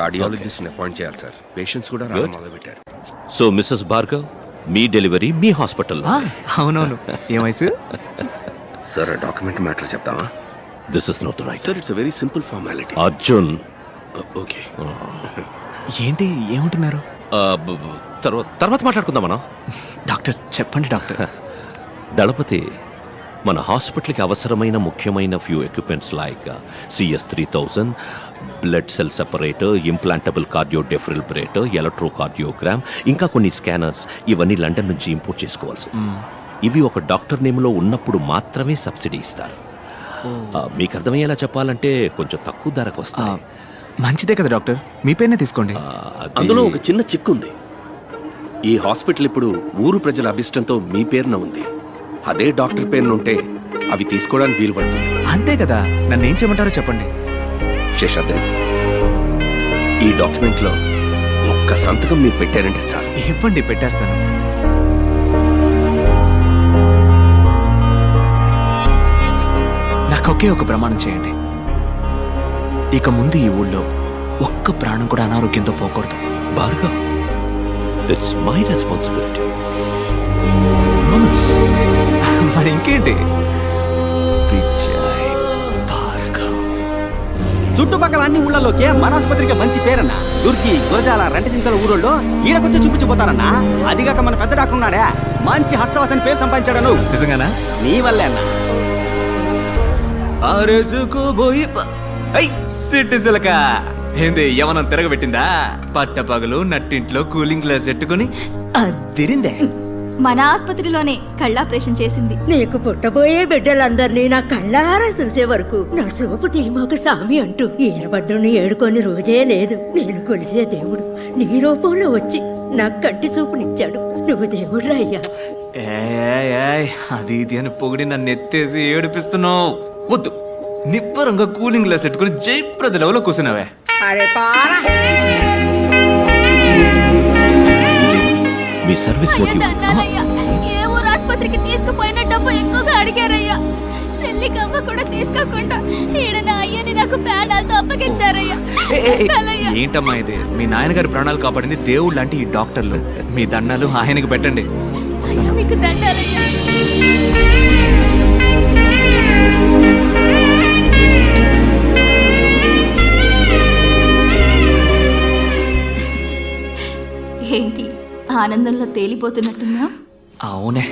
కార్డియాలజిస్ట్ని appoint చేయాలి sir. Patients కూడా రావడం మొదలుపెట్టారు. సో మిస్సెస్ భార్గవ్, మీ డెలివరీ మీ హాస్పిటల్. అవునవును. ఏ వయసు సార్? డాక్యుమెంట్ మ్యాటర్ చెప్తామా? This is not right sir, it's very simple formality. Arjun, okay. ఏంటి ఏమంటున్నారు? తర్వాత మాట్లాడుకుందాం మనం. డాక్టర్ చెప్పండి డాక్టర్. దళపతి, మన హాస్పిటల్కి అవసరమైన ముఖ్యమైన few equipments like CS3000, blood cell separator, implantable cardio defibrillator, electrocardiogram, ఇంకా కొన్ని స్కానర్స్, ఇవన్నీ లండన్ నుంచి ఇంపోర్ట్ చేసుకోవాల్సి. ఇవి ఒక డాక్టర్ నేమ్లో ఉన్నప్పుడు మాత్రమే సబ్సిడీ ఇస్తారు. మీకు అర్థమయ్యేలా చెప్పాలంటే కొంచెం తక్కువ ధరకు వస్తాయి. మంచిదే కదా డాక్టర్, మీ పేరునే తీసుకోండి. అందులో ఒక చిన్న చిక్కు ఉంది. ఈ హాస్పిటల్ ఇప్పుడు ఊరు ప్రజల అభిష్టంతో మీ పేరున ఉంది. అదే డాక్టర్ పేరున ఉంటే అవి తీసుకోవడానికి వీలు పడుతుంది. అంతే కదా, నన్ను ఏం చేయమంటారో చెప్పండి. శేషాద్రి, ఈ డాక్యుమెంట్ లో ఒక్క సంతకం మీరు పెట్టారంటే చాలు. ఇవ్వండి, పెట్టేస్తాను. నాకు ఒకే ఒక ప్రమాణం చేయండి. ఇక ముందు ఈ ఊళ్ళో ఒక్క ప్రాణం కూడా అనారోగ్యంతో పోకూడదు. Bhargav, it's my responsibility. మరి ఇంకేంటి? విజయ్ భార్గవ్. చుట్టుపక్కల అన్ని ఊళ్ళలోకి మన ఆసుపత్రికి మంచి పేరన్న. దుర్గి, గురజాల, రెంటచింతల ఊరోళ్ళు ఈడకొచ్చి చూపించిపోతారన్నా. అదిగాక మన పెద్ద డాక్టర్ ఉన్నాడే, మంచి హస్తవాసని పేరు సంపాదించాడు. నిజంగానా? నీ వల్లే అన్న. సిట్టిసిలక ఏంది యవనం తిరగబెట్టిందా? పట్టపగలు నట్టింట్లో కూలింగ్ గ్లాస్ పెట్టుకుని అదిరిందే. మన ఆసుపత్రిలోనే కళ్ళాపరేషన్ చేసింది. నీకు పుట్టబోయే బిడ్డలందరినీ నా కళ్ళారా చూసే వరకు నా సోపు తీమాక సామి అంటూ ఈరభద్రుని ఏడుకొని రోజే లేదు. నేను కొలిసే దేవుడు నీ రూపంలో వచ్చి నాకు కంటి చూపునిచ్చాడు. నువ్వు దేవుడు అయ్యా. అది ఇది అని పొగిడి నన్ను ఎత్తేసి ఏడిపిస్తున్నావు. వద్దు, నిబ్బరంగా కూలింగ్ గ్లాస్ పెట్టుకుని జయప్రద లెవెల్లో కూర్చున్నావే. మీ సర్వీస్ మోటివ్. ఏ ఊరు ఆసుపత్రికి తీసుకుపోయిన డబ్బు ఎక్కువగా అడిగారయ్యా. సెల్లి కవ్వ కూడా తీసుకోకుండా ఈడ నా అయ్యని నాకు ప్రాణాలతో అప్పగించారయ్యా. ఏంటమ్మా ఇది? మీ నాయనగారి ప్రాణాలు కాపాడింది దేవుడు లాంటి ఈ డాక్టర్లు. మీ దండాలు ఆయనకి పెట్టండి. మీకు దండాలయ్యా. ఏంటి ఆనందంలో తేలిపోతున్నట్టున్నా? అవునే,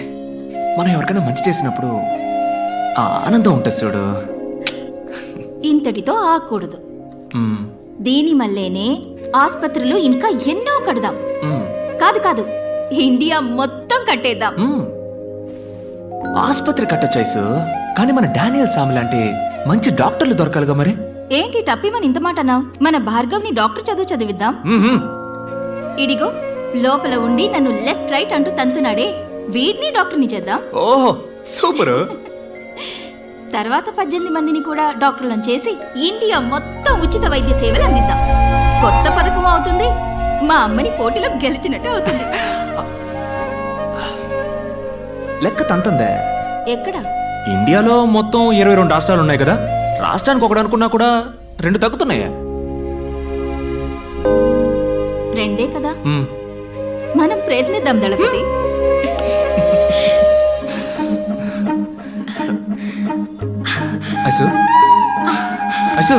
మనం ఎవరికైనా మంచి చేసినప్పుడు ఆ ఆనందం ఉంటుంది చూడు. ఇంతటితో ఆకూడదు. దీని మల్లేనే ఆసుపత్రులు ఇంకా ఎన్నో కడదాం. కాదు కాదు, ఇండియా మొత్తం కట్టేద్దాం. ఆసుపత్రి కట్టొచ్చాయిసు, కానీ మన డానియల్ సామి లాంటి మంచి డాక్టర్లు దొరకాలిగా. మరి ఏంటి టప్పిమని ఇంత మాట అన్నావు? మన భార్గవ్ని డాక్టర్ చదువు చదివిద్దాం. ఇడిగో లోపల ఉండి నన్ను లెఫ్ట్ రైట్ అంటూ తంతున్నాడే, వీడిని డాక్టర్ని చేద్దాం. ఓహో సూపర్. తర్వాత 18 మందిని కూడా డాక్టర్లను చేసి ఇండియా మొత్తం ఉచిత వైద్య సేవలు అందిద్దాం. కొత్త పథకం అవుతుంది. మా అమ్మని పోటీలో గెలిచినట్టు అవుతుంది. లెక్క తంతందే. ఎక్కడ? ఇండియాలో మొత్తం 22 రాష్ట్రాలు ఉన్నాయి కదా. రాష్ట్రానికి ఒకటి అనుకున్నా కూడా 2 తగ్గుతున్నాయా? 2 కదా. మనం ప్రయత్నిద్దాం దళపతి. ఐసు ఐసు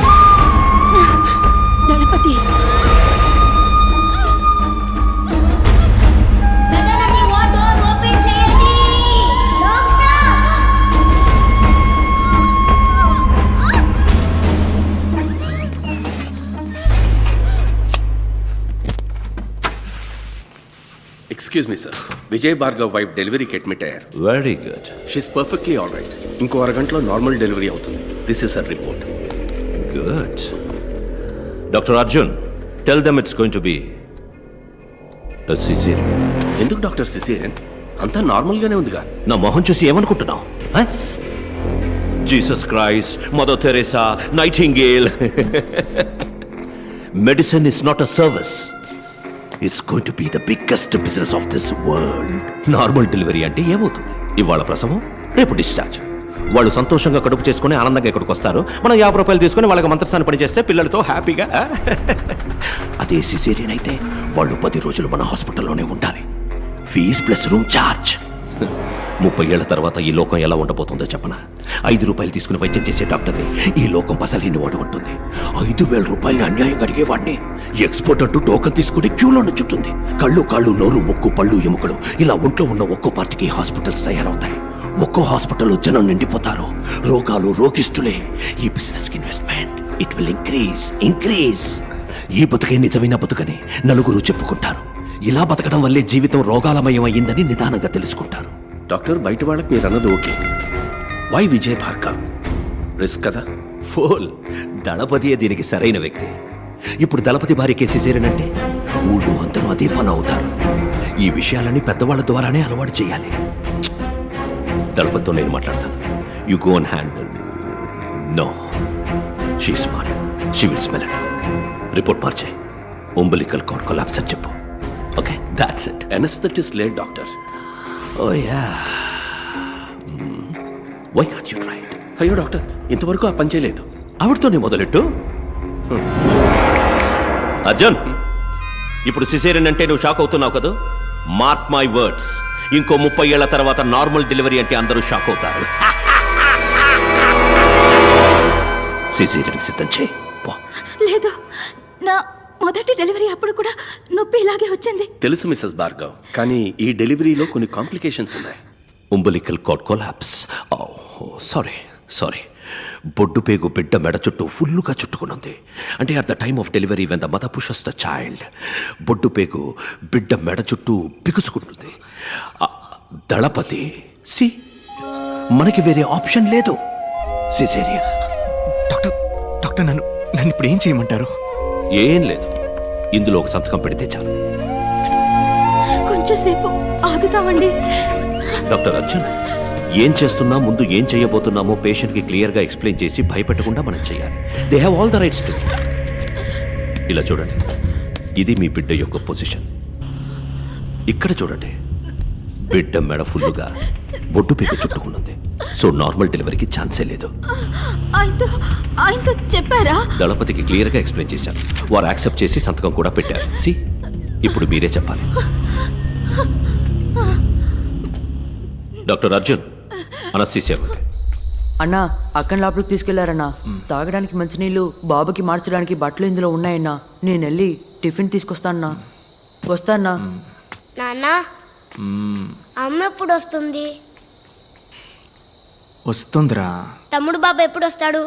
Dalapathi, excuse me sir, Vijay Bhargav wife డెలివరీకి అడ్మిట్ అయ్యారు. Very good. She's perfectly all right. ఇంకో అరగంటలో నార్మల్ డెలివరీ అవుతుంది. This is her report. Good. Doctor Arjun, tell them it's going to be a cesarean. ఎందుకు డాక్టర్ సిసేరియన్? అంతా నార్మల్ గానే ఉందిగా. నా మొహం చూసి ఏమనుకుంటున్నావు? Jesus Christ, mother Teresa, Nightingale. Medicine is not a service. It's going to be the biggest business of this world. Normal delivery అంటే ఏమవుతుంది? ఇవాళ ప్రసవం, రేపు డిశ్చార్జ్. వాళ్ళు సంతోషంగా కడుపు చేసుకుని ఆనందంగా ఇక్కడికి వస్తారు. మనం 50 రూపాయలు తీసుకుని వాళ్ళకి మంత్రస్థానం పని చేస్తే పిల్లలతో హ్యాపీగా. అదే సిజేరియన్ అయితే వాళ్ళు 10 రోజులు మన హాస్పిటల్లోనే ఉండాలి. Fees plus room charge. 30 ఏళ్ల తర్వాత ఈ లోకం ఎలా ఉండబోతుందో చెప్పనా? 5 రూపాయలు తీసుకుని వైద్యం చేసే డాక్టర్ని ఈ లోకం పసలేని వాడు ఉంటుంది. 5,000 రూపాయలు అన్యాయంగా అడిగేవాడిని ఎక్స్పోర్ట్ అంటూ టోకన్ తీసుకుని క్యూలో నుంచుంటుంది. కళ్ళు కాళ్ళు నోరు ముక్కు పళ్ళు ఎముకలు ఇలా ఒంట్లో ఉన్న ఒక్కో పార్టీకి హాస్పిటల్స్ తయారవుతాయి. ఒక్కో హాస్పిటల్లో జనం నిండిపోతారు. రోగాలు రోగిస్తులే. ఈ business investment it will increase. ఈ బతుకే నిజమైన బతుకని నలుగురు చెప్పుకుంటారు. ఇలా బతకడం వల్లే జీవితం రోగాలమయం అయ్యిందని నిదానంగా తెలుసుకుంటారు. డాక్టర్, బయట వాళ్ళకి మీరు అన్నది okay. Why Vijay Bhargav? Risk కదా. ఫోల్ దళపతియే దీనికి సరైన వ్యక్తి. ఇప్పుడు దళపతి భార్యకి సిజేరియన్ ఊళ్ళో అందరూ అదే ఫాలో అవుతారు. ఈ విషయాలన్నీ పెద్దవాళ్ళ ద్వారానే అలవాటు చేయాలి. దళపతితో నేను మాట్లాడతాను. You go and handle. No, she smart, she will smell it. Report మార్చే. umbilical cord collapse అని చెప్పు. Okay, that's it. Anaesthetist late doctor. Oh yeah, why can't you try it? అయ్యో డాక్టర్, ఇంతవరకు ఆ పని చేయలేదు. ఆవిడతోనే మొదలెట్టు. అర్జున్, ఇప్పుడు సిజేరియన్ అంటే నువ్వు షాక్ అవుతున్నావు కదా? మార్క్ మై వర్డ్స్, ఇంకో 30 ఏళ్ల తర్వాత నార్మల్ డెలివరీ అంటే అందరూ షాక్ అవుతారు. సిజేరియన్ సిద్ధం చేయి. లేదు, నా మొదటి డెలివరీ అప్పుడు కూడా నొప్పి ఇలాగే వచ్చింది. తెలుసు మిస్సెస్ భార్గవ్, కానీ ఈ డెలివరీలో కొన్ని కాంప్లికేషన్స్ ఉన్నాయి. umbilical cord collapse. సారీ. బొడ్డు పేగు బిడ్డ మెడ చుట్టూ ఫుల్లుగా చుట్టుకునుంది. అంటే at the time of delivery when the mother pushes the child, బొడ్డు పేగు బిడ్డ మెడ చుట్టూ బిగుసుకుంటుంది. దళపతి మనకి వేరే ఆప్షన్ లేదు. సిజేరియన్. డాక్టర్ నన్ను ఇప్పుడు ఏం చేయమంటారు? ఏం లేదు, ఇందులో ఒక సంతకం పెడితే చాలు. కొంచెంసేపు ఆగుతామండి. డాక్టర్ అర్జున్, ఏం చేస్తున్నా ముందు ఏం చేయబోతున్నామో పేషెంట్కి క్లియర్గా ఎక్స్ప్లెయిన్ చేసి భయపెట్టకుండా మనం చేయాలి. They have all the rights to. ఇలా చూడండి, ఇది మీ బిడ్డ యొక్క పొజిషన్. ఇక్కడ చూడండి, బిడ్డ మెడ ఫుల్లుగా బొడ్డు పీక చుట్టుకున్నది. సో నార్మల్ డెలివరీకి ఛాన్సే లేదు. ఆయనతో చెప్పారా? దళపతికి క్లియర్గా ఎక్స్ప్లెయిన్ చేశాను. వారు యాక్సెప్ట్ చేసి సంతకం కూడా పెట్టారు. ఇప్పుడు మీరే చెప్పాలి. Doctor Arjun, anaesthesia. అన్నా, అక్కని లోపలికి తీసుకెళ్లారన్నా. తాగడానికి మంచినీళ్ళు, బాబుకి మార్చడానికి బట్టలు ఇందులో ఉన్నాయన్నా. నేను వెళ్ళి టిఫిన్ తీసుకొస్తానన్నా. వస్తానా? నాన్నా, అమ్మ ఎప్పుడు వస్తుంది? వస్తుందిరా. తమ్ముడు బాబు ఎప్పుడు వస్తాడు?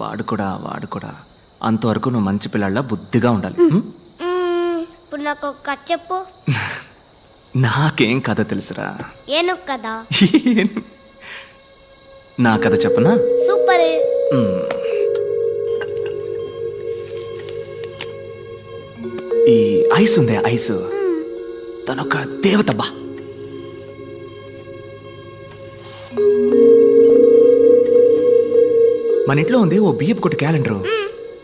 వాడు కూడా అంతవరకు నువ్వు మంచి పిల్లల్లా బుద్ధిగా ఉండాలి. ఇప్పుడు నాకు ఒక కథ చెప్పు. నాకేం కథ తెలుసురా. ఏను కదా? నా కథ చెప్పనా? సూపర్. ఈ ఐస్ ఉందే, ఐస్ తనొక దేవతబ్బా. మన ఇంట్లో ఉంది ఓ బియ్యపు కొట్టు క్యాలెండర్.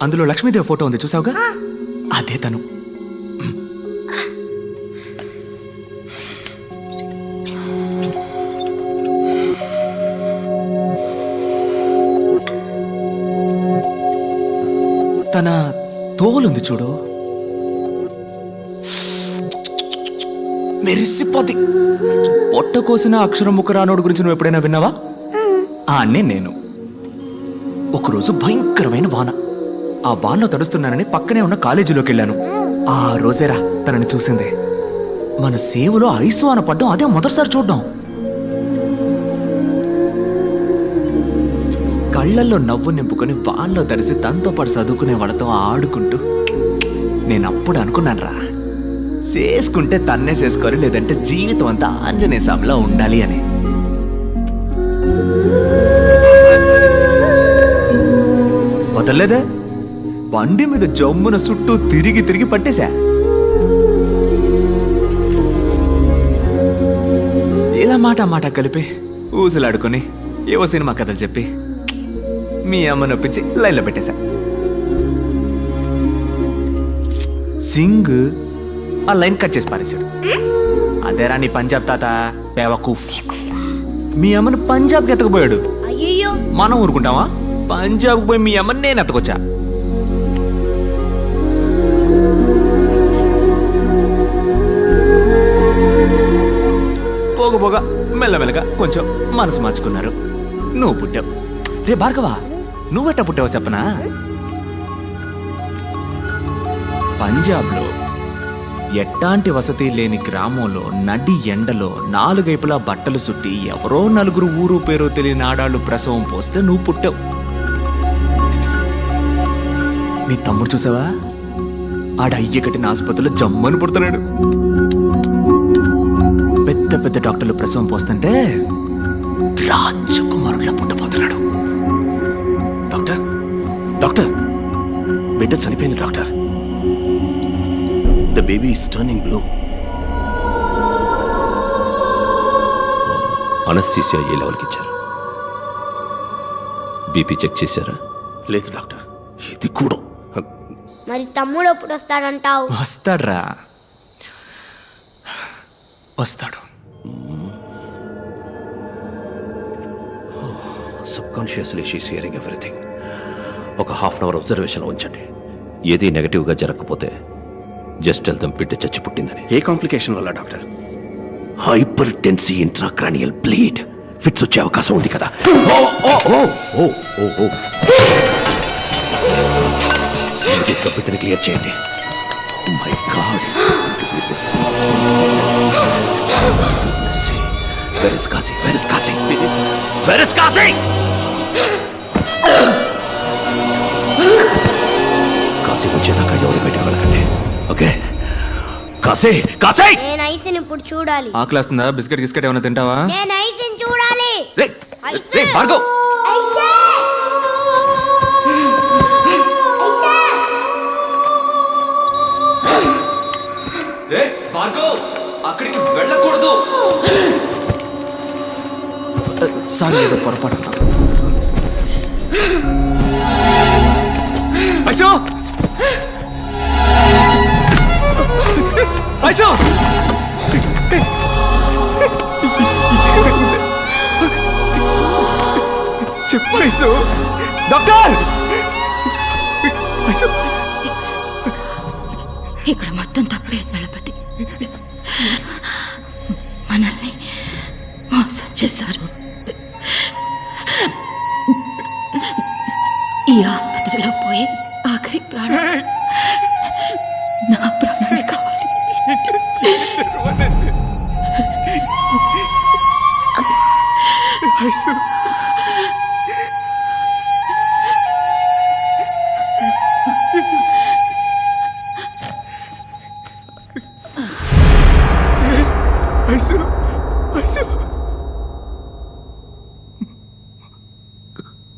అందులో లక్ష్మీదేవి ఫోటో ఉంది, చూసావుగా? అదే తను. తన తోలుంది చూడు, మెరిసిపోద్ది. పొట్ట కోసిన అక్షరం ముఖరానోడు గురించి నువ్వు ఎప్పుడైనా విన్నావా? నేను ఒకరోజు భయంకరమైన వాన. ఆ వానలో తడుస్తున్నానని పక్కనే ఉన్న కాలేజీలోకి వెళ్ళాను. ఆ రోజేరా తనని చూసింది. మన సేవలో ఐసు వాన పడ్డం అదే మొదటిసారి చూడ్డం. కళ్ళల్లో నవ్వు నింపుకొని వానలో తడిసి తనతో పాటు చదువుకునే వాళ్ళతో ఆడుకుంటూ నేను అప్పుడు అనుకున్నానురా, చేసుకుంటే తన్నే చేసుకోరు, లేదంటే జీవితం అంతా ఆంజనేయ స్వామిలా ఉండాలి అని. వదలలేదే, బండి మీద జమ్మున చుట్టూ తిరిగి పట్టేశా. ఇలా మాట కలిపి ఊసులాడుకొని ఏవో సినిమా కథలు చెప్పి మీ అమ్మ నొప్పించి లైన్లో పెట్టేశా. సింగ్ ఆ లైన్ కట్ చేసి పారేశాడు. అదేరా నీ పంజాబ్ తాత బేవకూఫ్. మీ అమ్మను పంజాబ్కి ఎత్తకపోయాడు. అయ్యో మనం ఊరుకుంటావా? పంజాబ్ పోయి మీ అమ్మని నేను ఎత్తకొచ్చా. పోగ మెల్లమెల్లగా కొంచెం మనసు మార్చుకున్నారు. నువ్వు పుట్టావు. రే భార్గవ, నువ్వెట్టా పుట్టావో చెప్పనా? పంజాబ్లో ఎట్టాంటి వసతి లేని గ్రామంలో నడి ఎండలో 4 వైపులా బట్టలు చుట్టి ఎవరో 4 ఊరు పేరో తెలియని ఆడాళ్ళు ప్రసవం పోస్తే నువ్వు పుట్టావు. నీ తమ్ముడు చూసావా? ఆడ అయ్య కట్టిన ఆసుపత్రిలో జమ్మని పుడుతున్నాడు. పెద్ద పెద్ద డాక్టర్లు ప్రసవం పోస్తుంటే రాజకుమారులా పుట్టబోతున్నాడు. డాక్టర్ డాక్టర్ బిడ్డ చనిపోయింది doctor. The baby is turning blue. Anaesthesia ఏ లెవెల్కి ఇచ్చారు? బీపీ చెక్ చేశారా? లేదు డాక్టర్. ఇది కూడా మరి తమ్ముడు ఎప్పుడు వస్తాడంటావు? వస్తాడ్రా, వస్తాడు. Subconsciously she's hearing everything. ఒక హాఫ్ అన్ అవర్ అబ్జర్వేషన్లో ఉంచండి. ఏది నెగటివ్గా జరగకపోతే జస్ట్ వెళ్తాం బిడ్డ చచ్చి పుట్టిందని. ఏ కాంప్లికేషన్ వల్ల doctor? Hyper Tennessee intracranial bleed. Fits వచ్చే అవకాశం ఉంది కదా. బిడ్డని క్లియర్ చేయండి. My God, where is Kashi? Where is Kashi? Where is Kashi? Kashi వచ్చేదాకా ఎవరు బయటకు వెళ్ళకండి. ఓకే? కాశీ, కాశీ! నేను ఐస్ని ఇప్పుడు చూడాలి. ఆకలేస్తుందా? బిస్కెట్ గిస్కెట్ ఏమైనా తింటావా? నేను ఐస్ని చూడాలి. రే రే భార్గవ్, ఐసే! రే భార్గవ్, అక్కడికి వెళ్ళకూడదు. సారీ, ఏదో పొరపాటు. ఐసో, ఐసో, చెప్పు ఐసో. డాక్టర్, ఐసో. ఇక్కడ మొత్తం తప్పే దళపతి. మనల్ని మోసం చేశారు. ఈ ఆసుపత్రిలో పోయి ఆఖరి ప్రాణం నా ప్రాణమే కావాలి. ఐసు,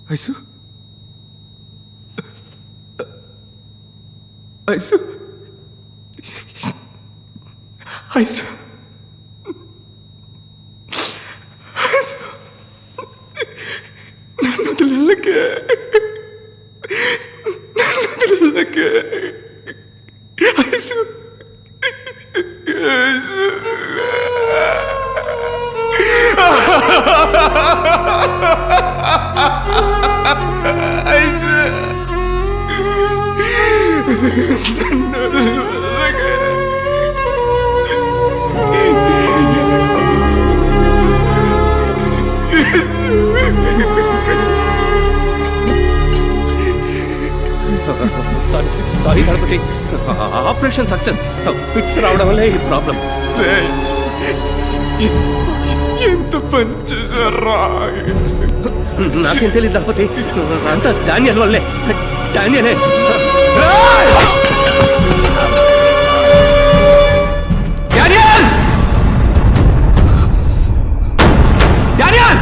ఐసు, ఐసు, ఐసు, నన్ను వదిలేళ్ళకే, నన్ను వదిలేళ్ళకే. ఐసు, ఐసు. Sorry Ganapathi, operation success. Fits రావడం వల్లే ఈ ప్రాబ్లం. ఎంత పని చేశారా? నాకేం తెలియదు గణపతి, అంతా డానియల్ వల్లే. డానియలే. డానియల్! డానియల్!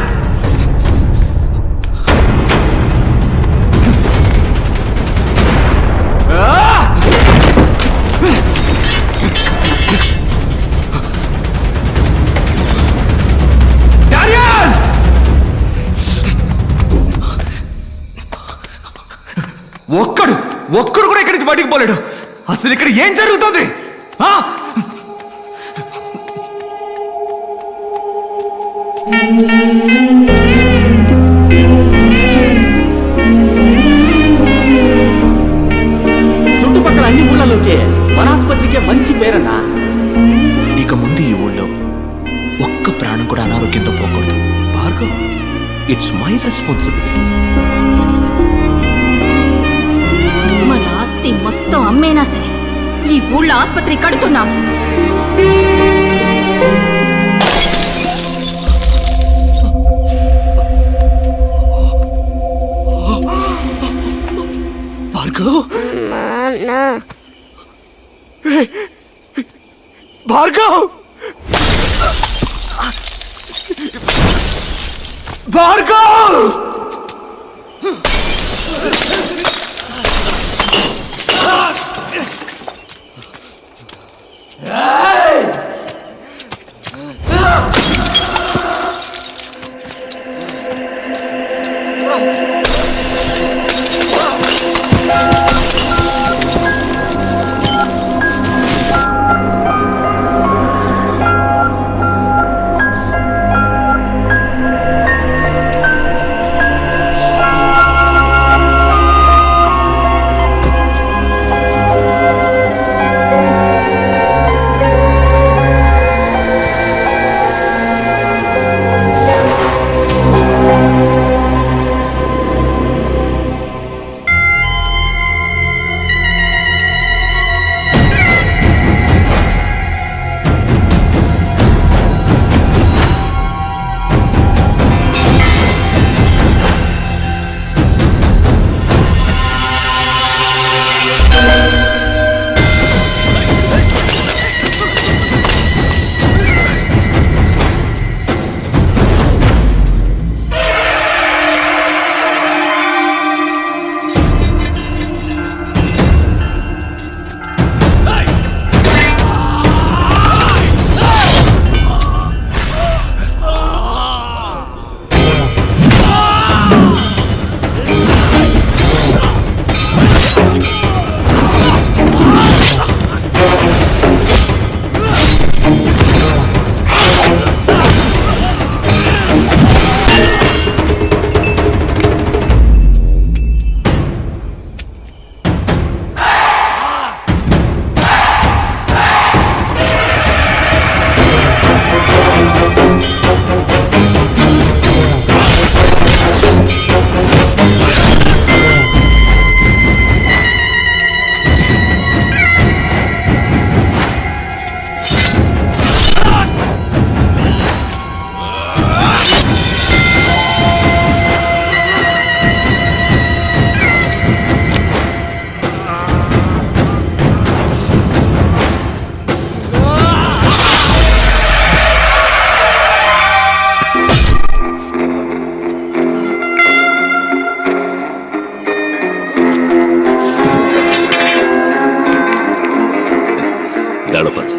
ఒక్కడు కూడా ఇక్కడి నుంచి బయటికి పోలేడు. అసలు ఇక్కడ ఏం జరుగుతుంది? మన ఆసుపత్రికే మంచి పేరన్నా. ఇక ముందు ఈ ఊళ్ళో ఒక్క ప్రాణం కూడా అనారోగ్యంతో పోకూడదు. Bhargav, it's my responsibility. మన ఆస్తి మొత్తం అమ్మేనా సరే ఈ ఊళ్ళో ఆసుపత్రి కడుతున్నాం. భార్గవ్, నాన్న భార్గవ్, భార్గవ్! దళపతి,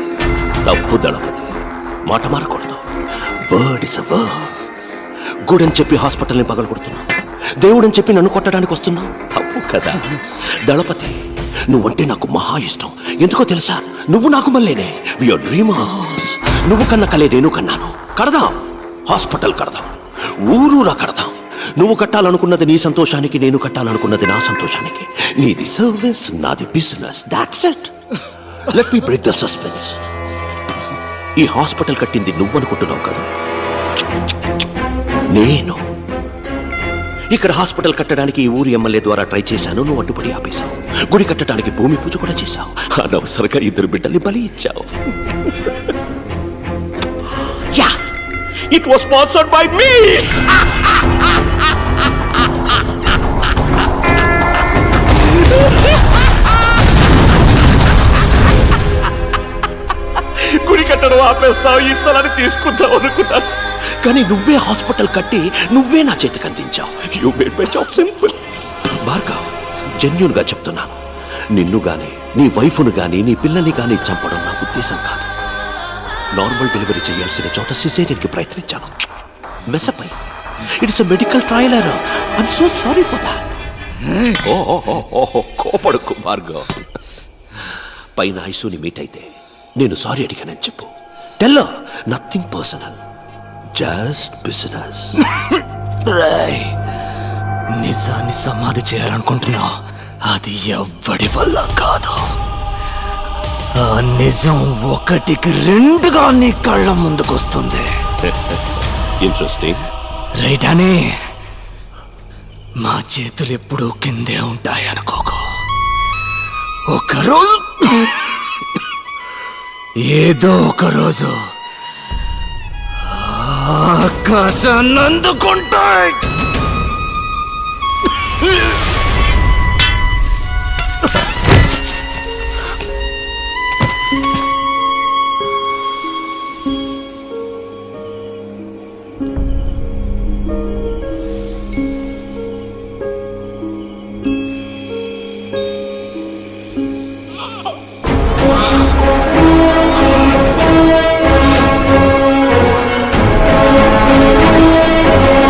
తప్పు దళపతి. మాట మారకూడదు. Word is a word. గుడని చెప్పి హాస్పిటల్ని పగలగొడుతున్నావు, దేవుడని చెప్పి నన్ను కొట్టడానికి వస్తున్నావు. తప్పు కదా దళపతి. నువ్వంటే నాకు మహా ఇష్టం. ఎందుకో తెలుసా? నువ్వు నాకు మళ్ళీనే. Your dreamers. నువ్వు కన్న కలే నేను కన్నాను. కడదాం, హాస్పిటల్ కడదాం, ఊరూరా కడదాం. నువ్వు కట్టాలనుకున్నది నీ సంతోషానికి, నేను కట్టాలనుకున్నది నా సంతోషానికి. నీది సర్వీస్, నాది business. That's it. Let me break the suspense. ఈ హాస్పిటల్ కట్టింది నువ్వనుకుంటున్నావు కదా, నేను. ఇక్కడ హాస్పిటల్ కట్టడానికి ఈ ఊరి ఎమ్మెల్యే ద్వారా ట్రై చేశాను, నువ్వు అడ్డుపడి ఆపేశావు. గుడి కట్టడానికి భూమి పూజ కూడా చేశావు. అనవసరంగా 2 బిడ్డల్ని బలి ఇచ్చావు. Yeah, it was sponsored by me. గుడి కట్టడం ఆపేస్తావు, ఈ స్థలాన్ని తీసుకుంటావు అనుకున్నాను. కానీ నువ్వే హాస్పిటల్ కట్టి నువ్వే నా చేతికి అందించావు. You made my job simple. Bhargav, genuine గా చెప్తున్నాను, నిన్ను గాని, నీ వైఫ్ను గాని, నీ పిల్లల్ని గాని చంపడం నా ఉద్దేశం కాదు. నార్మల్ డెలివరీ చేయాల్సిన చోట సిజేరియన్కి ప్రయత్నించాను. మెసపై it's a medical trial error. I'm so sorry for that. ఓహో, కోపడుకు భార్గవ్. పైన ఐసూని మీట్ అయితే నేను సారీ అడిగానని చెప్పు. Tell her nothing personal, just business. నిజాన్ని సమాధి చేయాలనుకుంటున్నావు, అది ఎవ్వడి వల్ల కాదు. ఆ నిజం ఒకటికి రెండుగా నీ కళ్ళ ముందుకొస్తుంది. ఇంట్రెస్టింగ్. రైట్ అని మా చేతులు ఎప్పుడూ కిందే ఉంటాయి అనుకోకు. ఒకరోజు ఏదో ఒక రోజు ఆకాశాన్ని అందుకుంటాయి.